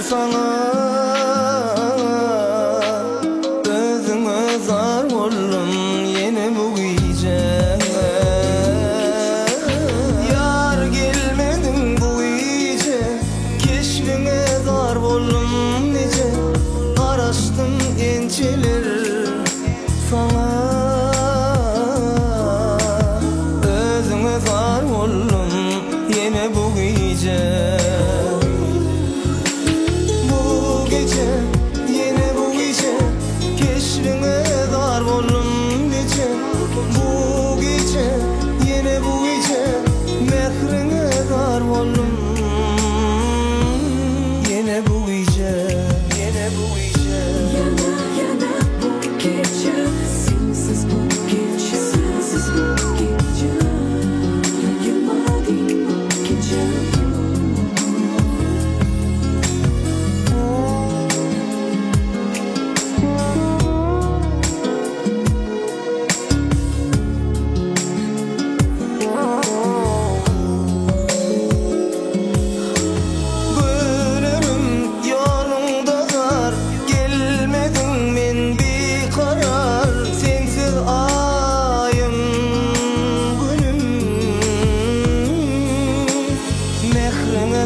sana. Özüňe zar boldum ýene bu gece. Yar gelmedin bu gece, keşfine zar boldum nece. Garaşdym ençeler sana. Özüňe zar boldum ýene bu gece.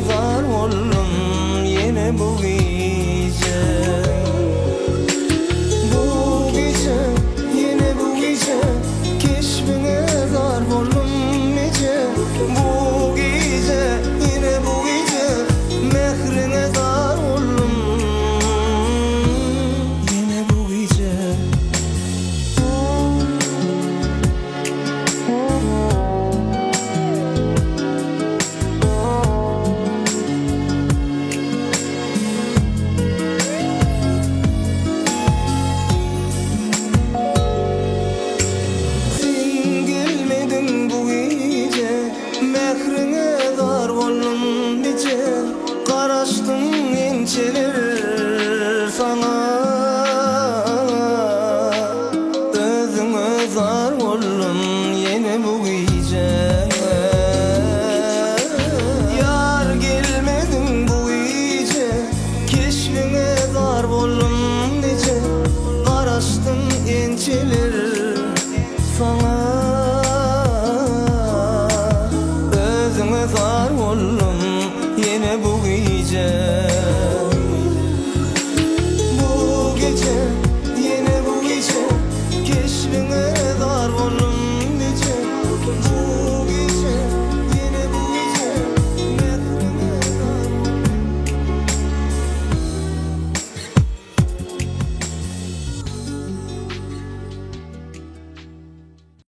Zar boldum ýene bu gece. Bu gece ýene bu gece, keşfine zar boldum nece. Bu gece ýene bu gece, mehrine zar boldum ýene bu gece. Garaşdym ençeler sana.